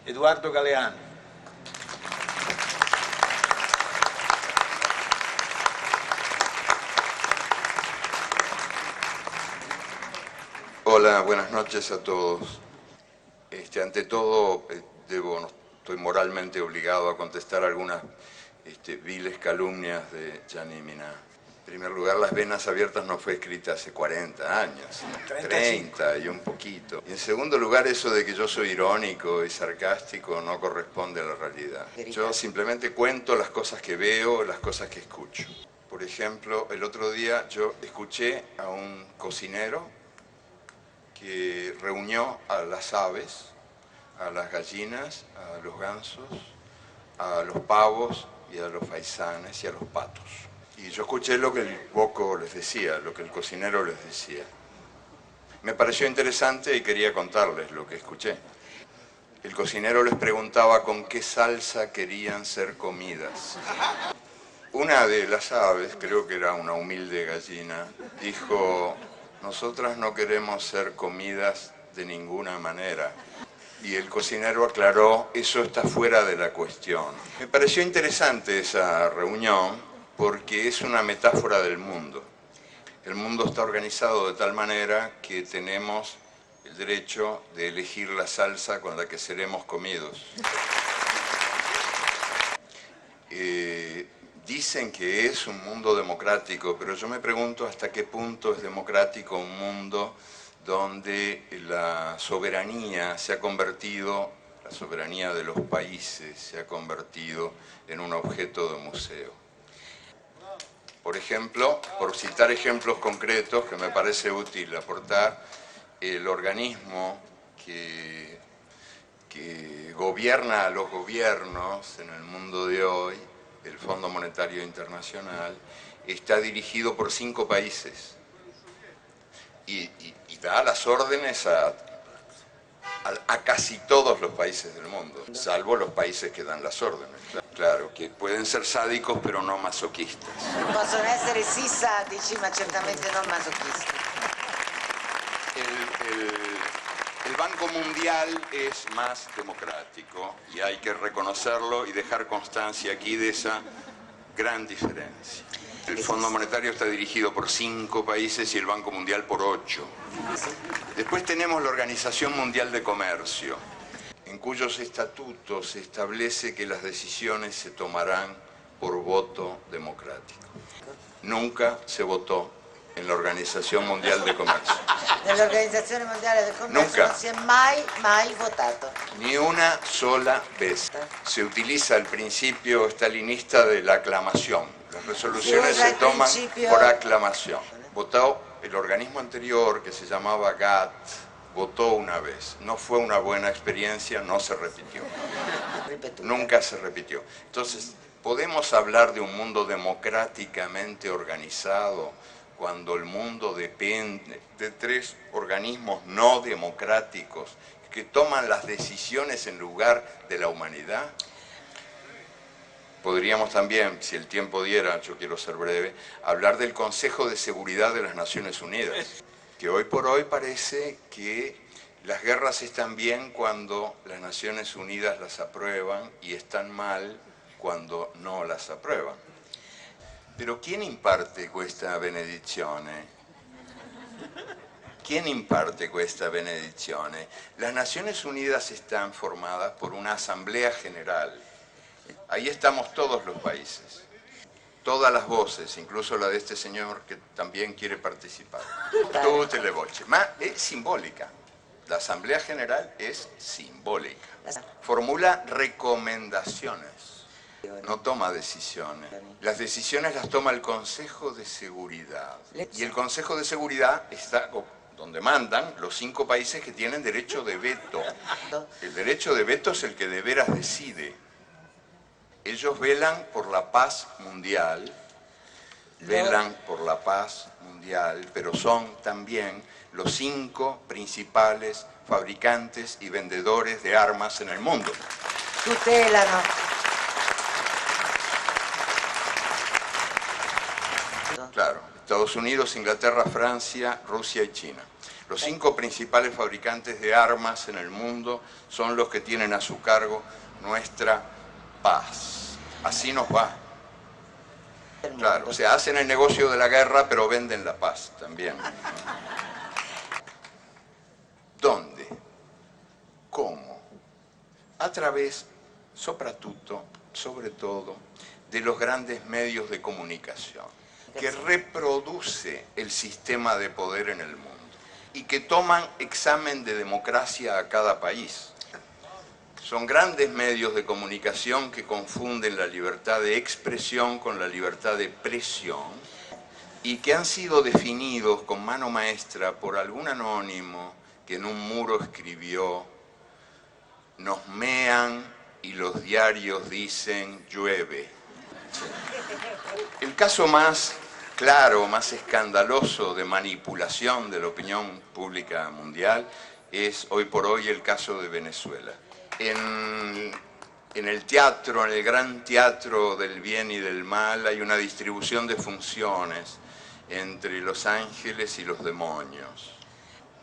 Eduardo Galeano. Hola, buenas noches a todos. Ante todo, estoy moralmente obligado a contestar algunas viles calumnias de Gianni Minà. En primer lugar, Las Venas Abiertas no fue escrita hace 40 años, 30 y un poquito. Y en segundo lugar, eso de que yo soy irónico y sarcástico no corresponde a la realidad. Yo simplemente cuento las cosas que veo, las cosas que escucho. Por ejemplo, el otro día yo escuché a un cocinero que reunió a las aves, a las gallinas, a los gansos, a los pavos y a los faisanes y a los patos. Y yo escuché lo que el boco les decía, lo que el cocinero les decía. Me pareció interesante y quería contarles lo que escuché. El cocinero les preguntaba con qué salsa querían ser comidas. Una de las aves, creo que era una humilde gallina, dijo: nosotras no queremos ser comidas de ninguna manera. Y el cocinero aclaró: eso está fuera de la cuestión. Me pareció interesante esa reunión porque es una metáfora del mundo. El mundo está organizado de tal manera que tenemos el derecho de elegir la salsa con la que seremos comidos. Dicen que es un mundo democrático, pero yo me pregunto hasta qué punto es democrático un mundo donde la soberanía se ha convertido, la soberanía de los países se ha convertido en un objeto de museo. Por ejemplo, por citar ejemplos concretos que me parece útil aportar, el organismo que gobierna a los gobiernos en el mundo de hoy, el Fondo Monetario Internacional, está dirigido por 5 países y da las órdenes a casi todos los países del mundo, salvo los países que dan las órdenes. Claro, que pueden ser sádicos pero no masoquistas. Possono essere sì sadici, ma certamente non masochisti. El Banco Mundial es más democrático y hay que reconocerlo y dejar constancia aquí de esa gran diferencia. El Fondo Monetario está dirigido por 5 países y el Banco Mundial por 8. Después tenemos la Organización Mundial de Comercio, en cuyos estatutos se establece que las decisiones se tomarán por voto democrático. Nunca se votó en la Organización Mundial de Comercio. Nell'Organizzazione Mondiale del Commercio Nunca. non si è mai votato. Ni una sola vez. Se utiliza el principio stalinista de la aclamación. Las resoluciones se toman por aclamación. Votó el organismo anterior, que se llamaba GATT, votó una vez. No fue una buena experiencia, no se repitió. Nunca se repitió. Entonces, ¿podemos hablar de un mundo democráticamente organizado cuando el mundo depende de 3 organismos no democráticos que toman las decisiones en lugar de la humanidad? Podríamos también, si el tiempo diera, yo quiero ser breve, hablar del Consejo de Seguridad de las Naciones Unidas, que hoy por hoy parece que las guerras están bien cuando las Naciones Unidas las aprueban y están mal cuando no las aprueban. Pero ¿quién imparte questa benedizione? ¿Quién imparte questa benedizione? Las Naciones Unidas están formadas por una Asamblea General. Ahí estamos todos los países, todas las voces, incluso la de este señor que también quiere participar. Tutte le voci. Ma è simbólica. La Asamblea General es simbólica. Formula recomendaciones. No toma decisiones. Las decisiones las toma el Consejo de Seguridad. Y el Consejo de Seguridad está donde mandan los 5 países que tienen derecho de veto. El derecho de veto es el que de veras decide. Ellos velan por la paz mundial, pero son también los 5 principales fabricantes y vendedores de armas en el mundo. Tutelano. Claro, Estados Unidos, Inglaterra, Francia, Rusia y China. Los 5 principales fabricantes de armas en el mundo son los que tienen a su cargo nuestra paz. Así nos va. Claro, o sea, hacen el negocio de la guerra, pero venden la paz también. ¿Dónde? ¿Cómo? A través, soprattutto, sobre todo, de los grandes medios de comunicación, que reproduce el sistema de poder en el mundo y que toman examen de democracia a cada país. Son grandes medios de comunicación que confunden la libertad de expresión con la libertad de presión y que han sido definidos con mano maestra por algún anónimo que en un muro escribió: nos mean y los diarios dicen llueve. El caso más claro, más escandaloso de manipulación de la opinión pública mundial es hoy por hoy el caso de Venezuela. En el teatro, en el gran teatro del bien y del mal, hay una distribución de funciones entre los ángeles y los demonios.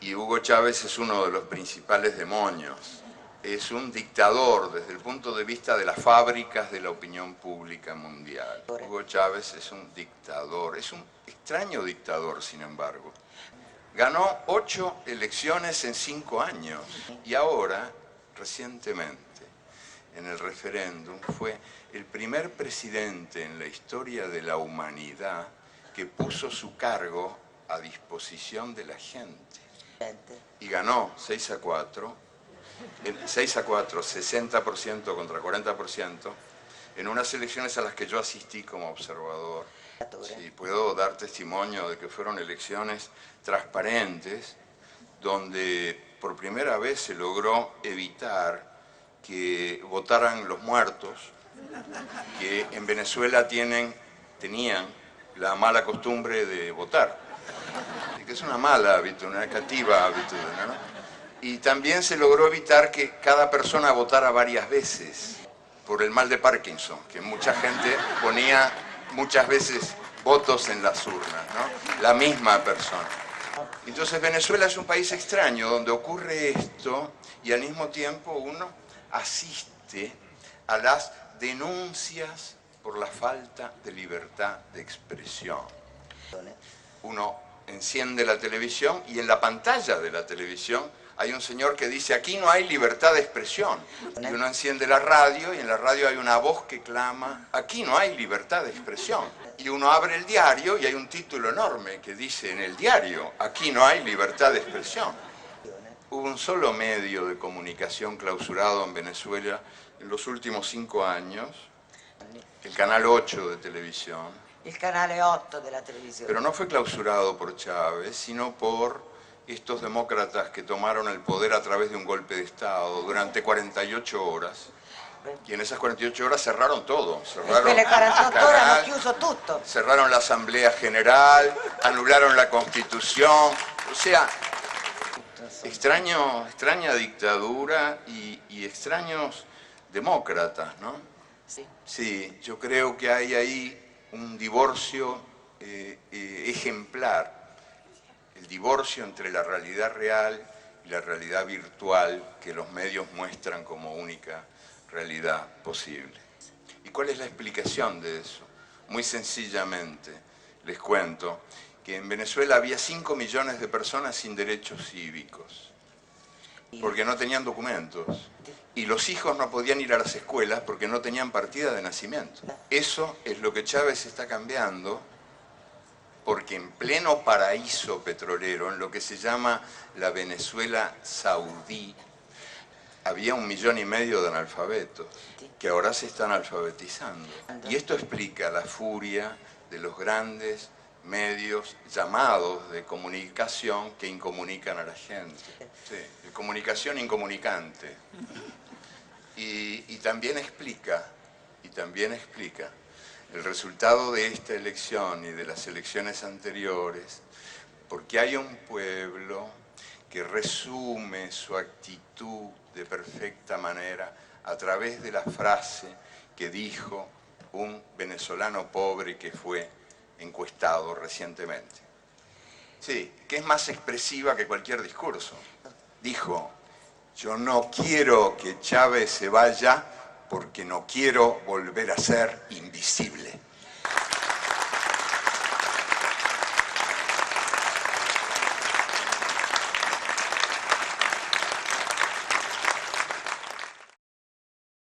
Y Hugo Chávez es uno de los principales demonios. Es un dictador desde el punto de vista de las fábricas de la opinión pública mundial. Hugo Chávez es un dictador, es un extraño dictador, sin embargo. Ganó 8 elecciones en 5 años y ahora, recientemente, en el referéndum, fue el primer presidente en la historia de la humanidad que puso su cargo a disposición de la gente. Y ganó 6-4, 60% contra 40%, en unas elecciones a las que yo asistí como observador. Sí, puedo dar testimonio de que fueron elecciones transparentes, donde por primera vez se logró evitar que votaran los muertos, que en Venezuela tenían la mala costumbre de votar, que es una mala habitud, una negativa habitud, ¿no? Y también se logró evitar que cada persona votara varias veces, por el mal de Parkinson, que mucha gente ponía muchas veces votos en las urnas, ¿no? La misma persona. Entonces Venezuela es un país extraño donde ocurre esto y al mismo tiempo uno asiste a las denuncias por la falta de libertad de expresión. Uno enciende la televisión y en la pantalla de la televisión hay un señor que dice: aquí no hay libertad de expresión. Y uno enciende la radio y en la radio hay una voz que clama: aquí no hay libertad de expresión. Y uno abre el diario y hay un título enorme que dice en el diario: aquí no hay libertad de expresión. Hubo un solo medio de comunicación clausurado en Venezuela en los últimos 5 años, el Canal 8 de televisión. El Canale 8 de la televisión. Pero no fue clausurado por Chávez, sino por estos demócratas que tomaron el poder a través de un golpe de Estado durante 48 horas. Y en esas 48 horas cerraron todo. Cerraron le 48 el canal, horas hanno chiuso tutto. cerraron la Asamblea General, anularon la Constitución. O sea, extraña dictadura y extraños demócratas, ¿no? Sí. Sí, yo creo que hay ahí un divorcio ejemplar. El divorcio entre la realidad real y la realidad virtual que los medios muestran como única realidad posible. ¿Y cuál es la explicación de eso? Muy sencillamente, les cuento que en Venezuela había 5 millones de personas sin derechos cívicos, porque no tenían documentos. Y los hijos no podían ir a las escuelas porque no tenían partida de nacimiento. Eso es lo que Chávez está cambiando, porque en pleno paraíso petrolero, en lo que se llama la Venezuela saudí, había 1,5 millones de analfabetos, que ahora se están alfabetizando. Y esto explica la furia de los grandes medios llamados de comunicación que incomunican a la gente. Sí, de comunicación incomunicante. Y también explica el resultado de esta elección y de las elecciones anteriores, porque hay un pueblo que resume su actitud de perfecta manera a través de la frase que dijo un venezolano pobre que fue encuestado recientemente. Sí, que es más expresiva que cualquier discurso. Dijo, yo no quiero que Chávez se vaya porque no quiero volver a ser invisible.